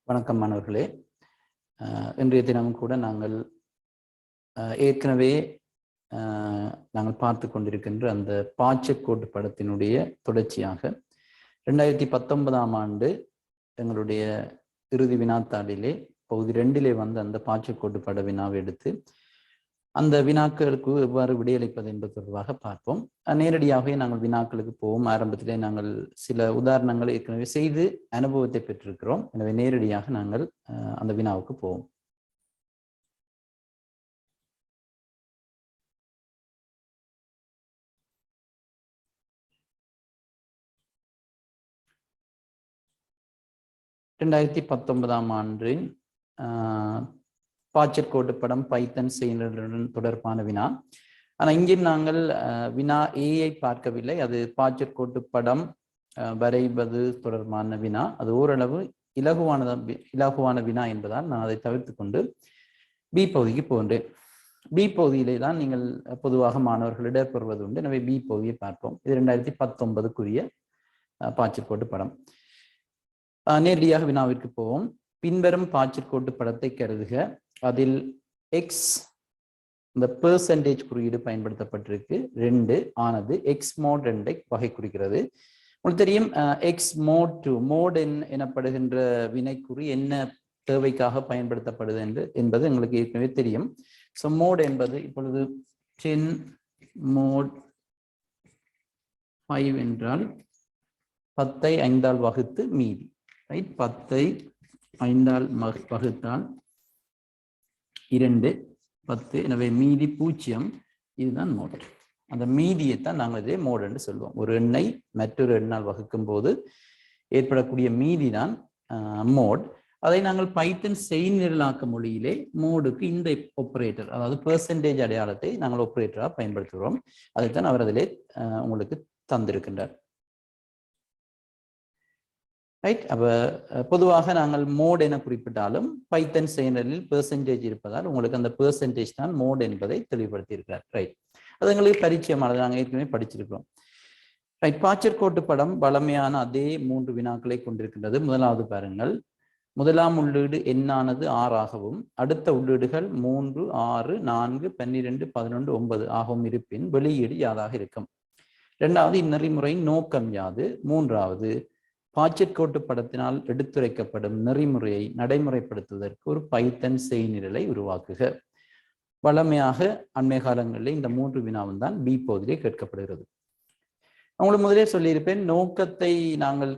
வணக்கம் மாணவர்களே. இன்றைய தினம் கூட நாங்கள் ஏற்கனவே நாங்கள் பார்த்து கொண்டிருக்கின்ற அந்த பாய்ச்சற்கோட்டு படத்தினுடைய தொடர்ச்சியாக 2019ஆம் ஆண்டு எங்களுடைய இறுதி வினாத்தாளிலே பகுதி 2 வந்த அந்த பாய்ச்சற்கோட்டு பட வினாவை எடுத்து அந்த வினாக்களுக்கு எவ்வாறு விடையளிப்பது என்பது தொடர்பாக பார்ப்போம். நேரடியாகவே நாங்கள் வினாக்களுக்கு போவோம். ஆரம்பத்திலே நாங்கள் சில உதாரணங்களை ஏற்கனவே செய்து அனுபவத்தை பெற்றிருக்கிறோம். எனவே நேரடியாக நாங்கள் அந்த வினாவுக்கு போவோம். ஆண்டின் பாய்ச்சற்கோட்டு படம் பைத்தன் செயலுடன் தொடர்பான வினா. ஆனால் இங்கே நாங்கள் வினா ஏஐ பார்க்கவில்லை. அது பாய்ச்சற்கோட்டு படம் வரைவது தொடர்பான வினா. அது ஓரளவு இலகுவான வினா என்பதால் நான் அதை தவிர்த்து கொண்டு பி பகுதிக்கு போகின்றேன். பி பகுதியிலே தான் நீங்கள் பொதுவாக மாணவர்கள் இடம்பெறுவது உண்டு. எனவே பி பகுதியை பார்ப்போம். இது 2019க்குரிய பாய்ச்சற்கோட்டு படம். நேரடியாக வினாவிற்கு போவோம். பின்வரும் பாய்ச்சற்கோட்டு படத்தை கருதுக. அதில் எக்ஸ் இந்த பெர்சன்டேஜ் குறியீடு பயன்படுத்தப்பட்டிருக்கு. 2 ஆனது எக்ஸ் மோட் 2 வகை குறிக்கிறது. உங்களுக்கு தெரியும் எக்ஸ் மோட் 2 மோட் எனப்படுகின்ற வினைக்குறி என்ன தேவைக்காக பயன்படுத்தப்படுது என்பது எங்களுக்கு ஏற்கனவே தெரியும். ஸோ மோட் என்பது இப்பொழுது 10 மோட் 5 என்றால் 10ஐ 5ஆல் வகுத்து மீதி, ரைட்? 10ஐ 5ஆல் வகுத்தால் 2 10, எனவே மீதி 0. இதுதான் மோட். அந்த மீதியைத்தான் நாங்கள் இதே மோட் என்று சொல்லுவோம். ஒரு எண்ணை மற்றொரு எண்ணால் வகுக்கும் போது ஏற்படக்கூடிய மீதி தான் மோட். அதை நாங்கள் பைத்தன் செய்நிரலாக்க மொழியிலே மோடுக்கு இந்த ஆபரேட்டர், அதாவது பெர்சன்டேஜ் அடையாளத்தை நாங்கள் ஆபரேட்டராக பயன்படுத்துகிறோம். அதைத்தான் அவர் அதிலே உங்களுக்கு தந்திருக்கின்றார், ரைட்? அப்போ பொதுவாக நாங்கள் மோட் என குறிப்பிட்டாலும் பைத்தன் செயலில் பெர்சன்டேஜ் இருப்பதால் உங்களுக்கு அந்த பெர்சன்டேஜ் தான் மோட் என்பதை தெளிவுபடுத்தி இருக்கிறார், ரைட்? அது எங்களுக்கு பரிச்சயமானது, நாங்கள் ஏற்கனவே படிச்சிருக்கிறோம், ரைட்? பாய்ச்சற்கோட்டு படம் வளமையான அதே 3 வினாக்களை கொண்டிருக்கின்றது. முதலாவது பாருங்கள். முதலாம் உள்ளீடு எண்ணானது 6 ஆகவும் அடுத்த உள்ளீடுகள் 3 6 4 12 11 9 ஆகவும் இருப்பின் வெளியீடு யாதாக இருக்கும்? இரண்டாவது, இந்நெறிமுறையின் நோக்கம் யாது? மூன்றாவது, பாய்ச்சற்கோட்டு படத்தினால் எடுத்துரைக்கப்படும் நெறிமுறையை நடைமுறைப்படுத்துவதற்கு ஒரு பைத்தன் செய்நிரலை உருவாக்குக. வளமையாக அண்மை காலங்களில் இந்த 3 வினாவும் தான் பி பகுதியிலே கேட்கப்படுகிறது. உங்களுக்கு முதலே சொல்லியிருப்பேன், நோக்கத்தை நாங்கள்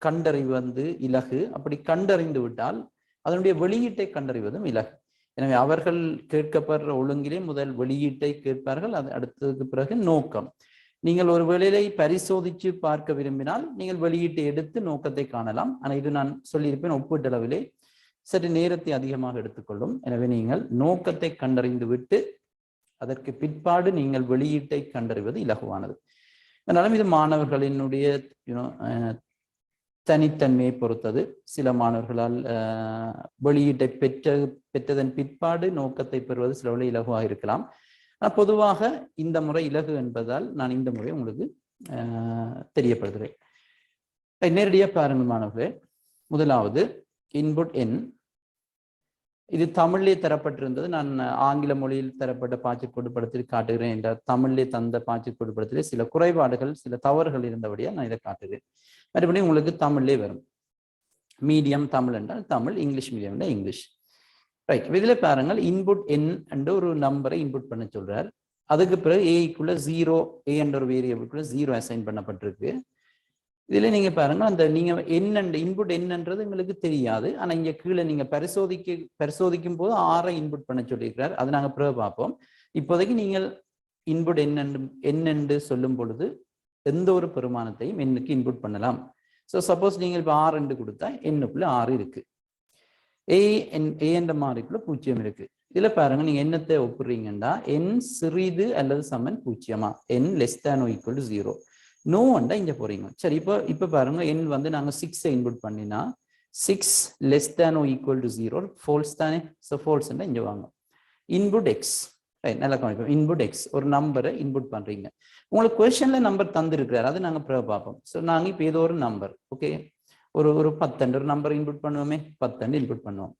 கண்டறிவது இலகு. அப்படி கண்டறிந்து விட்டால் அதனுடைய வெளியீட்டை கண்டறிவதும் இலகு. எனவே அவர்கள் கேட்கப்படுற ஒழுங்கிலே முதல் வெளியீட்டை கேட்பார்கள், அது அடுத்ததுக்கு பிறகு நோக்கம். நீங்கள் ஒரு வேளையை பரிசோதித்து பார்க்க விரும்பினால் நீங்கள் வெளியீட்டை எடுத்து நோக்கத்தை காணலாம். ஆனால் இது நான் சொல்லியிருப்பேன், ஒப்பீட்டளவிலே சற்று நேரத்தை அதிகமாக எடுத்துக்கொள்ளும். எனவே நீங்கள் நோக்கத்தை கண்டறிந்து விட்டு அதற்கு பிற்பாடு நீங்கள் வெளியீட்டை கண்டறிவது இலகுவானது. அதனாலும் இது மாணவர்களினுடைய தனித்தன்மையை பொறுத்தது. சில மாணவர்களால் வெளியீட்டை பெற்றதன் பிற்பாடு நோக்கத்தை பெறுவது சில வேளை இலகுவாக இருக்கலாம். பொதுவாக இந்த முறை இலகு என்பதால் நான் இந்த முறை உங்களுக்கு தெரியப்படுத்துகிறேன். நேரடியாக பாருங்கள் மாணவர்களே. முதலாவது இன்புட் எண். இது தமிழிலே தரப்பட்டிருந்தது. நான் ஆங்கில மொழியில் தரப்பட்ட பாய்ச்சற்கோட்டு படத்தில் காட்டுகிறேன் என்றால் தமிழிலே தந்த பாய்ச்சற்கோட்டு படத்திலே சில குறைபாடுகள் சில தவறுகள் இருந்தபடியா நான் இதை காட்டுகிறேன். மறுபடியும் உங்களுக்கு தமிழ்லே வரும். மீடியம் தமிழ் என்றால் தமிழ், இங்கிலீஷ் மீடியம் என்றால் இங்கிலீஷ், ரைட்? இதில் பாருங்கள், இன்புட் என் என்ற ஒரு நம்பரை இன்புட் பண்ண சொல்றார். அதுக்கு பிறகு ஏக்குள்ள 0, ஏ என்ற ஒரு வேரியபிளுக்குள்ள 0 அசைன் பண்ணப்பட்டிருக்கு. இதுல நீங்க பாருங்க, அந்த நீங்க என்ன இன்புட் என்னன்றது உங்களுக்கு தெரியாது. ஆனா இங்க கீழே நீங்க பரிசோதிக்கும் போது 6 இன்புட் பண்ண சொல்லியிருக்கிறார். அது நாங்க பிறகு பார்ப்போம். இப்போதைக்கு நீங்கள் இன்புட் என்னென்று சொல்லும் பொழுது எந்த ஒரு பெருமானத்தையும் எண்ணுக்கு இன்புட் பண்ணலாம். ஸோ சப்போஸ் நீங்கள் இப்போ 6 என்று கொடுத்தா எண்ணுக்குள்ள 6 இருக்கு. ஏ என்ற மாறிக்குள்ள 0 இருக்கு. இதுல பாருங்க, நீங்க என்னத்தை ஒப்புறீங்கன்னா என் சிறிது அல்லது சமன் 0, என் less than or equal to 0. No அண்டா இங்க போறீங்க. சரி, இப்போ பாருங்க, என் வந்து நாங்க 6 இன்புட் பண்ணினா 6 less than or equal to 0 false தானே. ஸோ ஃபால்ஸ் இங்க வாங்க. இன்புட் எக்ஸ், நல்லா கவனிப்போம். இன்புட் எக்ஸ் ஒரு நம்பரை இன்புட் பண்றீங்க. உங்களுக்கு கொஸ்டின்ல நம்பர் தந்திருக்கிறார், அது நாங்க பிறகு பார்ப்போம். ஸோ நாங்க இப்போ ஏதோ ஒரு நம்பர், ஓகே, ஒரு 10 ஒரு நம்பர் இன்புட் பண்ணுவோமே, 10 இன்புட் பண்ணுவோம்.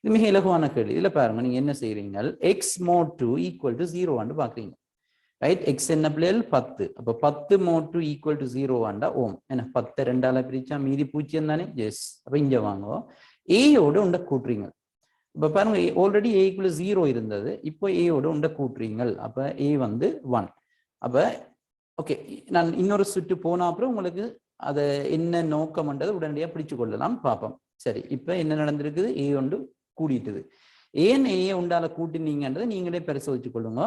இது மிக இலகுவான கேள்வி. இதுல பாருங்க, நீங்க என்ன செய்யறீங்க, எக்ஸ் மோட் 2 ஈக்குவல் டு 0 பாக்குறீங்க. ரைட், எக்ஸ் என்ன பிள்ளைகள் 10. அப்ப 10 மோட் 2 ஈக்குவல் டு 0 ஓம். என்ன 10 2ஆல பிரிச்சா மீதி 0 தானே? எஸ். அப்ப இங்க வாங்க, ஏயோட உண்ட கூட்டுறீங்க. இப்ப பாருங்க, ஆல்ரெடி ஏக்குள்ள 0 இருந்தது, இப்போ ஏயோட உண்ட கூட்டுறீங்க. அப்ப ஏ வந்து 1. அப்ப ஓகே, நான் இன்னொரு சுற்று போன அப்புறம் உங்களுக்கு அதை என்ன நோக்கம்ன்றது உடனடியாக பிடிச்சு கொள்ளலாம், பார்ப்போம். சரி, இப்ப என்ன நடந்திருக்குது, ஏ ஒன்று கூடிட்டுது. ஏன் ஏ உண்டால கூட்டினீங்கன்றதை நீங்களே பரிசோதிச்சு கொள்ளுங்க.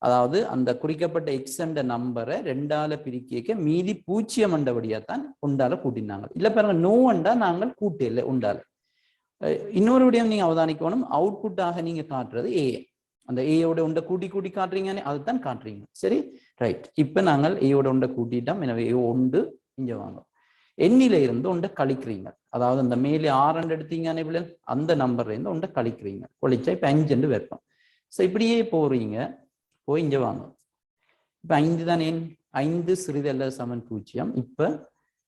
அதாவது அந்த குறிக்கப்பட்ட எக்ஸ் என்ற நம்பரை 2ஆல பிரிக்க மீதி 0 அண்டபடியாத்தான் உண்டால கூட்டினாங்க. இல்ல பாருங்க, நோ அண்டா நாங்கள் கூட்டு இல்லை உண்டால. இன்னொரு விடயம் நீங்க அவதானிக்கணும், அவுட்புட்டாக நீங்க காட்டுறது ஏ. அந்த ஏயோட உண்ட கூட்டி கூட்டி காட்டுறீங்கன்னு அதுதான் காட்டுறீங்க. சரி, ரைட். இப்ப நாங்கள் ஏயோட உண்ட கூட்டிட்டோம். எனவே ஏ ஒன்று இங்க வாங்க, எண்ணில இருந்து உண்ட கழிக்கிறீங்க. அதாவது அந்த மேலே 6 எடுத்தீங்கன்னு அந்த நம்பர்ல இருந்து உண்ட கழிக்கிறீங்க. ஒழிச்சா இப்ப 5 வைப்போம். ஸோ இப்படியே போறீங்க, போய் இங்க வாங்க. இப்ப 5 தான் எண், 5 சிறிதல்ல சமன் 0.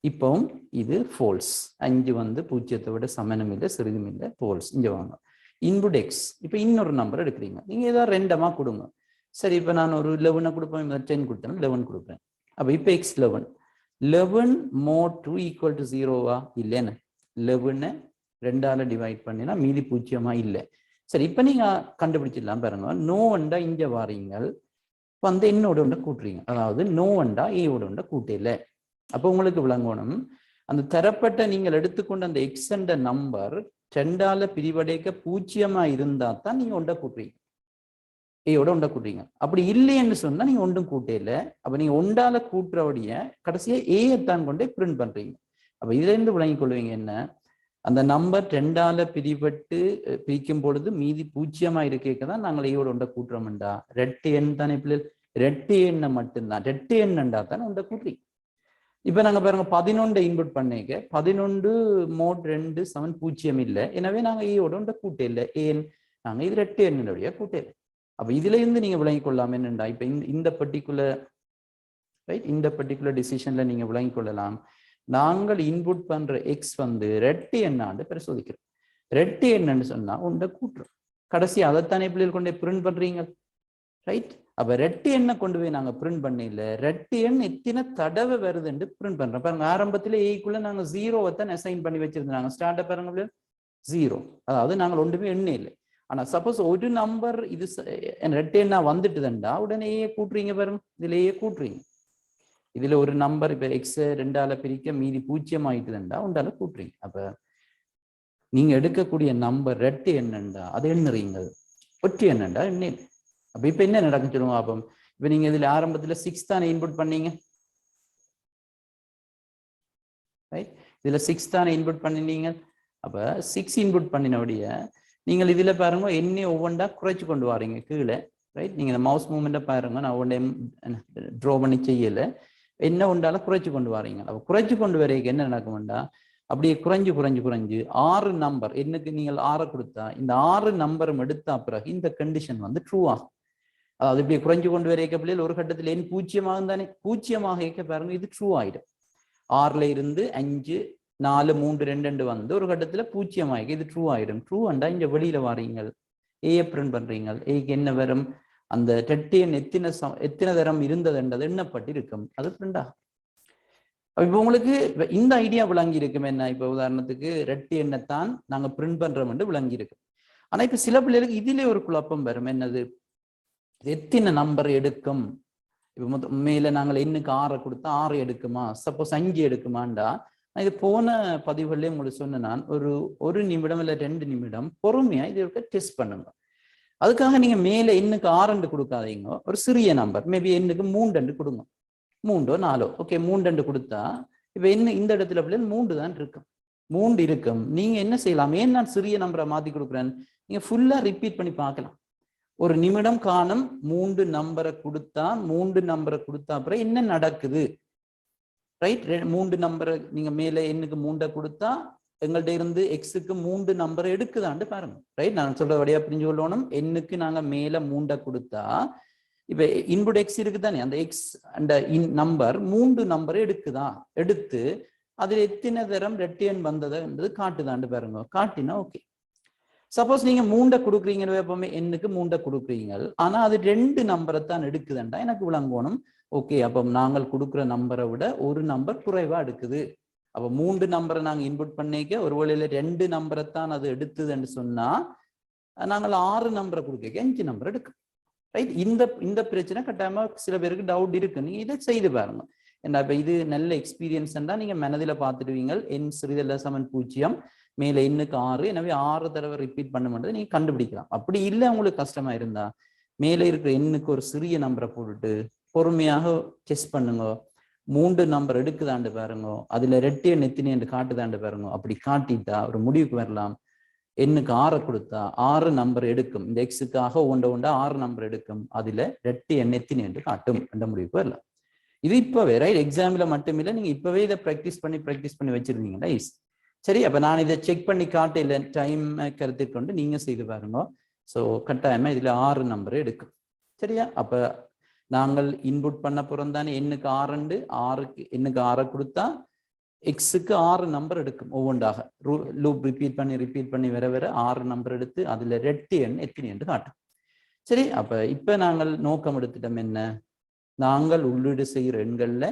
இப்பவும் இது ஃபால்ஸ். 5 வந்து 0 விட சமனம் இல்லை, சிறிதும் இல்லை, ஃபால்ஸ். இங்க வாங்க, இன்புட் எக்ஸ். இப்ப இன்னொரு நம்பர் எடுக்கிறீங்க, நீங்க ஏதாவது ரெண்டமா கொடுங்க. சரி, இப்ப நான் ஒரு 11 கொடுப்பேன், 10 கொடுத்தேன், 11 கொடுப்பேன். அப்ப இப்ப எக்ஸ் 11. 11 மோட் 2 ஈக்குவல் டு 0வா? இல்லைன்னு 11 2ஆல டிவைட் பண்ணினா மீதி 0 இல்லை. சரி, இப்ப நீங்க கண்டுபிடிச்சிடலாம். பாருங்க, நோ அண்டா இங்க வாரீங்க, வந்து என்னோட ஒன்றை கூட்டுறீங்க. அதாவது நோ அண்டா ஏயோட ஒன்றை கூட்டல. அப்போ உங்களுக்கு விளங்கணும், அந்த தரப்பட்ட நீங்கள் எடுத்துக்கொண்ட அந்த எக்ஸ் என்ற நம்பர் 2ஆல பிரிவடைக்க 0 இருந்தா தான் நீங்க ஒன்றை கூட்டுறீங்க, ஏயோட ஒன்றை கூட்டுறீங்க. அப்படி இல்லைன்னு சொன்னா நீங்க ஒன்றும் கூட்டல. அப்ப நீங்க ஒன்றால கூட்டுறவுடைய கடைசியா ஏயத்தான் கொண்டே பிரிண்ட் பண்றீங்க. அப்ப இதுல இருந்து விளங்கிக் கொள்வீங்க என்ன, அந்த நம்பர் 2ஆல பிரிக்கும் பொழுது மீதி 0 இருக்கதான் நாங்கள் ஏயோட ஒன்றை கூட்டுறோம்டா. ரெட்டு எண் தானே பிள்ளை, ரெட்டு எண்ணை மட்டும்தான், ரெட்டு எண்ணண்டா தானே ஒன்றை கூட்டுறீங்க. இப்ப நாங்க பாருங்க 11 இன்புட் பண்ணிக்க, 11 மோட் 2 சமன் 0 இல்லை. எனவே நாங்க ஏயோட ஒன்றை கூட்ட இல்லை. ஏன், நாங்க இது ரெட்டு எண்ணுடைய கூட்ட இல்லை. அப்ப இதுல இருந்து நீங்க விளங்கிக் கொள்ளலாம் என்னண்டா, இப்ப இந்த பர்டிகுலர் ரைட், இந்த பர்டிகுலர் டிசிஷன்ல நீங்க விளங்கிக் கொள்ளலாம், நாங்கள் இன்புட் பண்ற எக்ஸ் வந்து ரெட்டு எண்ணாண்டு பரிசோதிக்கிறோம். ரெட்டு எண்ணன்னு சொன்னா உண்ட கூட்டுறோம். கடைசி அதைத்தானே பிள்ளைகள் கொண்டே பிரிண்ட் பண்றீங்க. ரைட், அப்ப ரெட்டு எண்ணை கொண்டு போய் நாங்க பிரிண்ட் பண்ணல, ரெட்டு எண் எத்தனை தடவை வருதுன்னு பிரிண்ட் பண்றோம். பாருங்க, ஆரம்பத்துல ஏக்குள்ள நாங்க 0 தான் அசைன் பண்ணி வச்சிருந்தாங்க. ஸ்டார்ட் பாருங்க 0, அதாவது நாங்கள் ஒன்றுமே எண்ண இல்லை. ஆனா சப்போஸ் ஒரு நம்பர் இது ரெட்டு எண்ணா வந்துட்டுதுண்டா உடனே ஏ கூட்டுறீங்க. பாருங்க, இதுல ஏ கூட்டுறீங்க. இதுல ஒரு நம்பர் இப்ப எக்ஸ் 2ஆல பிரிக்க மீதி 0 ஆயிட்டுதுண்டா உண்டால கூட்டுறீங்க. அப்ப நீங்க எடுக்கக்கூடிய நம்பர் ரெட்டு எண்ணண்டா அது எண்ணுறீங்க, ஒற்றை எண்ணண்டா எண்ணு. அப்ப இப்ப என்ன நடக்கும் சொல்லுங்க பாப்போம். இப்ப நீங்க இதுல ஆரம்பத்துல 6 தானே இன்புட் பண்ணீங்க, ரைட், இதுல 6 தானே இன்புட் பண்ணினீங்க. அப்ப 6 இன்புட் பண்ணினபடிய நீங்கள் இதுல பாருங்க என்ன ஒவ்வொன்றா குறைச்சு கொண்டு வரீங்க கீழே. ரைட், நீங்க இந்த மவுஸ் மூவ்மெண்ட்டை பாருங்க, நான் ஒவ்வொன்றே ட்ரா பண்ணி செய்யல, என்ன உண்டால குறைச்சு கொண்டு வரீங்க. அப்ப குறைச்சு கொண்டு வரைக்கும் என்ன நடக்கும்டா, அப்படியே குறைஞ்சு குறைஞ்சு குறைஞ்சு 6 நம்பர் என்னக்கு நீங்கள் 6 கொடுத்தா இந்த 6 நம்பரும் எடுத்தா பிறகு இந்த கண்டிஷன் வந்து ட்ரூ ஆகும். அதாவது இப்படி குறைஞ்சு கொண்டு வரைக்க பிள்ளைகள் ஒரு கட்டத்தில் எண் 0 தானே, 0 இருக்க பாருங்க இது ட்ரூ ஆயிடும். 6ல இருந்து 5 4 3 2 வந்து ஒரு கட்டத்துல 0 இது ட்ரூ ஆயிடும். ட்ரூ அண்டா இங்க வெளியில வாரீங்க, ஏ பிரிண்ட் பண்றீங்க. ஏக்கு என்ன வரும், அந்த ரெட்டு எண் எத்தனை தரம் இருந்ததுன்றது எண்ணப்பட்டு இருக்கும், அது பிரிண்ட் ஆகும். இப்ப உங்களுக்கு இந்த ஐடியா விளங்கி இருக்கும் என்ன, இப்ப உதாரணத்துக்கு ரெட்டு எண்ணத்தான் நாங்க பிரிண்ட் பண்றோம் என்று விளங்கி இருக்கு. ஆனா இப்ப சில பிள்ளைகளுக்கு இதுல ஒரு குழப்பம் வரும், என்னது எத்தனை நம்பர் எடுக்கும். இப்ப மேல நாங்கள் எண்ணுக்கு 6 கொடுத்தா 6 எடுக்குமா, சப்போஸ் 5 எடுக்குமாண்டா. நான் இது போன பதிவுகள்லயே உங்களுக்கு சொன்னேன், நான் ஒரு நிமிடம் இல்ல 2 நிமிடம் பொறுமையா இது டெஸ்ட் பண்ணுங்க. அதுக்காக நீங்க மேல எண்ணுக்கு 6 கொடுக்காதீங்க, ஒரு சிறிய நம்பர் மேபி எண்ணுக்கு 3 கொடுங்க, 3 4 ஓகே 3 கொடுத்தா இப்ப என்ன இந்த இடத்துல பிள்ளை 3 தான் இருக்கும், 3 இருக்கும். நீங்க என்ன செய்யலாம், ஏன் நான் சிறிய நம்பரை மாத்தி கொடுக்குறேன், நீங்க ஃபுல்லா ரிப்பீட் பண்ணி பார்க்கலாம். ஒரு நிமிடம் காணும் 3 நம்பரை கொடுத்தா 3 நம்பரை கொடுத்தா அப்புறம் என்ன நடக்குது. ரைட், 3 நம்பரை நீங்க மேல எண்ணுக்கு 3 கொடுத்தா எங்கள்கிட்ட இருந்து எக்ஸுக்கு 3 நம்பரை எடுக்குதான்னு பாருங்க. ரைட், நான் சொல்ற வழியா புரிஞ்சு கொள்ளணும். எண்ணுக்கு நாங்க மேல 3 கொடுத்தா இப்ப இன்புட் எக்ஸ் இருக்குதானே, அந்த எக்ஸ் அந்த நம்பர் 3 நம்பரை எடுக்குதா, எடுத்து அதில் எத்தனை தரம் ரெட்டை எண் வந்தது என்பது காட்டுதாண்டு பாருங்க. காட்டினா ஓகே. சப்போஸ் நீங்க 3 கொடுக்குறீங்கன்னு எப்பவுமே எண்ணுக்கு 3 கொடுக்குறீங்க, ஆனா அது 2 நம்பரை தான் எடுக்குதுண்டா எனக்கு விளங்கணும். ஓகே, அப்போ நாங்கள் கொடுக்குற நம்பரை விட ஒரு நம்பர் குறைவா எடுக்குது. அப்போ 3 நம்பரை நாங்கள் இன்புட் பண்ணிக்க ஒருவேளையில 2 நம்பரை தான் அது எடுத்துதுன்னு சொன்னா நாங்கள் 6 நம்பரை கொடுக்க 5 நம்பர் எடுக்கும். ரைட்? இந்த பிரச்சனை கட்டாயமா சில பேருக்கு டவுட் இருக்கு. நீங்க இதை செய்து பாருங்க. ஏன்னா இப்ப இது நல்ல எக்ஸ்பீரியன்ஸ் தான். நீங்க மனதில் பார்த்துடுவீங்க. எண் சிறிதல்ல சமன் 0 மேல எண்ணுக்கு 6, எனவே 6 தடவை ரிப்பீட் பண்ணும்போது நீங்க கண்டுபிடிக்கலாம். அப்படி இல்லை உங்களுக்கு கஷ்டமா இருந்தா மேலே இருக்கிற எண்ணுக்கு ஒரு சிறிய நம்பரை போட்டுட்டு பொறுமையாக செஸ் பண்ணுங்க. 3 நம்பர் எடுக்குதாண்டு பாருங்க, அதுல ரெட்டை எண் எத்தனை என்று காட்டுதாண்டு பாருங்க. அப்படி காட்டிட்டா ஒரு முடிவுக்கு வரலாம். எண்ணுக்கு 6 கொடுத்தா 6 நம்பர் எடுக்கும். இந்த எக்ஸுக்காக ஒண்ட 6 நம்பர் எடுக்கும். அதுல ரெட்டை எண் எத்தனை என்று காட்டும் என்ற முடிவுக்கு வரலாம். இது இப்பவே ரைட் எக்ஸாம்ல மட்டுமில்லை, நீங்க இப்பவே இதை ப்ராக்டிஸ் பண்ணி வச்சிருந்தீங்கன்னா சரி. அப்ப நான் இதை செக் பண்ணி காட்டல, டைம் கருத்தை கொண்டு நீங்க செய்து பாருங்க. ஸோ கட்டாயமா இதுல 6 நம்பர் எடுக்கும். சரியா? அப்ப நாங்கள் இன்புட் பண்ண போறோம் தானே, எண்ணுக்கு 6 எண்ணுக்கு 6 கொடுத்தா எக்ஸுக்கு 6 நம்பர் எடுக்கும். ஒவ்வொன்றாக லூப் ரிப்பீட் பண்ணி வர 6 நம்பர் எடுத்து அதுல ரெட்டை எண் எத்தனை என்று காட்டும். சரி, அப்ப இப்ப நாங்கள் நோக்கம் எடுத்துட்டோம் என்ன, நாங்கள் உள்ளீடு செய்கிற எண்கள்ல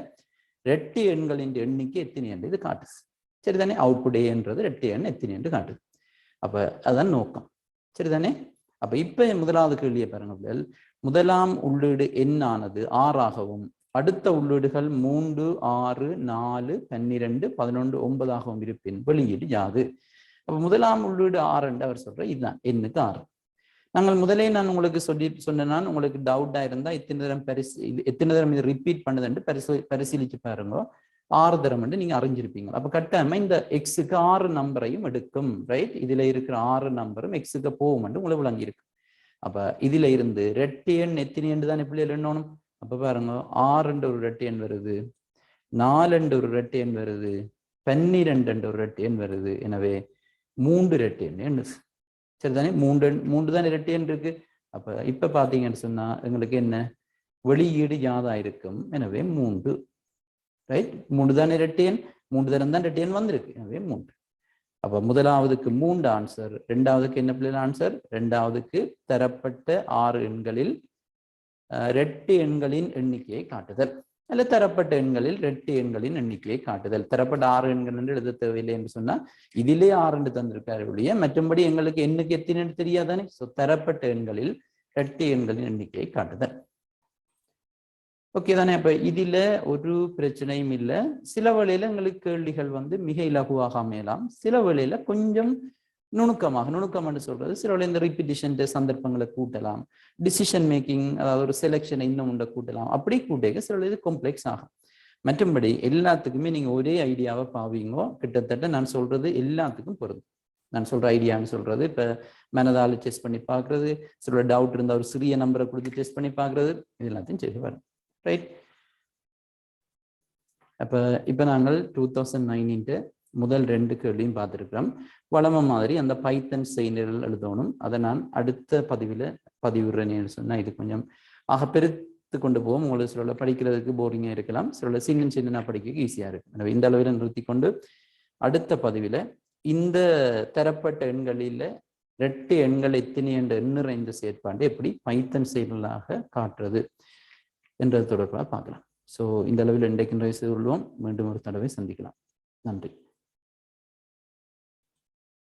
ரெட்டை எண்களின் எண்ணிக்கை எத்தனை என்று இது காட்டுது. சரிதானே? அவுட்புட் ஏன்றது ரெட்டை எண் எத்தனை என்று காட்டுது. அப்ப அதான் நோக்கம். சரிதானே? அப்ப இப்ப முதலாவது கேள்வியை பாருங்க. முதலாம் உள்ளீடு எண்ணானது 6ஆகவும் அடுத்த உள்ளீடுகள் 3, 6, 4, 12, 11, 9ஆகவும் இருப்பின் வெளியீடு யாது? அப்ப முதலாம் உள்ளீடு 6 என்று அவர் சொல்ற இதுதான் எண்ணுக்கு 6. நாங்கள் முதலே நான் உங்களுக்கு சொன்னேன், உங்களுக்கு டவுட்டா இருந்தா எத்தனை தரம் இது ரிப்பீட் பண்ணுதுன்னு பரிசீலிச்சு பாருங்க. 6 தரம் என்று நீங்க அறிஞ்சிருப்பீங்க. அப்ப கட்டாயமா இந்த எக்ஸுக்கு 6 நம்பரையும் எடுக்கும். ரைட்? இதுல இருக்கிற 6 நம்பரும் எக்ஸுக்கு போகும் என்று உங்களுக்கு விளங்கி இருக்கு. அப்ப இதுல இருந்து ரெட்டை எண் எத்தனை என்று தான் எப்படி எண்ணணும். அப்ப பாருங்க, 6 ஒரு ரெட்டை எண் வருது, 4 ஒரு ரெட்டை எண் வருது, 12 ஒரு ரெட்டை எண் வருது. எனவே 3 ரெட்டை எண் என்னது. சரிதானே? 3 தான் ரெட்டை எண் இருக்கு. அப்ப இப்ப பாத்தீங்கன்னு சொன்னா எங்களுக்கு என்ன வெளியீடு யாதா இருக்கும். எனவே 3. ரைட்? 3 தான் ரெட்டை எண், 3 தரம் தான் ரெட்டை எண் வந்திருக்கு. எனவே 3. அப்ப முதலாவதுக்கு 3 ஆன்சர், இரண்டாவதுக்கு என்ன பிள்ளை ஆன்சர்? இரண்டாவதுக்கு தரப்பட்ட 6 எண்களில் ரெட்டை எண்களின் எண்ணிக்கையை காட்டுதல், அல்ல தரப்பட்ட எண்களில் ரெட்டை எண்களின் எண்ணிக்கையை காட்டுதல். தரப்பட்ட 6 எண்கள் என்று எழுத தேவையில்லை என்று சொன்னா இதிலே 6 என்று தந்திருக்காரு ஒழிய மற்றபடி எங்களுக்கு எண்ணுக்கு எத்தனை தெரியாதானே. ஸோ தரப்பட்ட எண்களில் ரெட்டை எண்களின் எண்ணிக்கையை காட்டுதல். ஓகே தானே? அப்ப இதுல ஒரு பிரச்சனையும் இல்லை. சில வேளையில எங்களுக்கு கேள்விகள் மிக இலகுவாக அமையலாம், சில வேளையில கொஞ்சம் நுணுக்கம் என்று சொல்றது சில வேளை இந்த ரிப்பீட்டிஷன் சந்தர்ப்பங்களை கூட்டலாம், டிசிஷன் மேக்கிங் அதாவது ஒரு செலெக்ஷனை இன்னும் உண்ட கூட்டலாம். அப்படி கூட்டேங்க சில வேளை காம்ப்ளெக்ஸ் ஆகும். மற்றபடி எல்லாத்துக்குமே நீங்க ஒரே ஐடியாவை பாவீங்கோ. கிட்டத்தட்ட நான் சொல்றது எல்லாத்துக்கும் பொருந்தும். நான் சொல்ற ஐடியான்னு சொல்றது இப்ப மனதால டெஸ்ட் பண்ணி பாக்குறது, சில டவுட் இருந்தா ஒரு சிறிய நம்பரை கொடுத்து டெஸ்ட் பண்ணி பாக்குறது, இது எல்லாத்தையும் செய்து வரும். ரைட்? அப்ப இப்ப நாங்கள் 2009 முதல் 2 கேள்வியும் பார்த்திருக்கிறோம். வளம மாதிரி அந்த பைத்தன் செய்நிரல் எழுதணும். அதை நான் அடுத்த பதிவிடுறேன்னு சொன்னா இது கொஞ்சம் பெருத்து கொண்டு போவோம். உங்களுக்கு சில படிக்கிறதுக்கு போரிங்கா இருக்கலாம், சில சின்ன படிக்க ஈஸியா இருக்கும். எனவே இந்த அளவில் நிறுத்தி கொண்டு அடுத்த பதிவில இந்த தரப்பட்ட எண்களில ரெட்டை எண்கள் எத்தனை என்ற எண்ணிறைந்த செயற்பாடு எப்படி பைத்தன் செயலாக காட்டுறது என்றது தொடர்பாக பார்க்கலாம். ஸோ இந்த அளவில் இன்றைக்கு செய்து கொள்வோம். மீண்டும் ஒரு தடவை சந்திக்கலாம். நன்றி.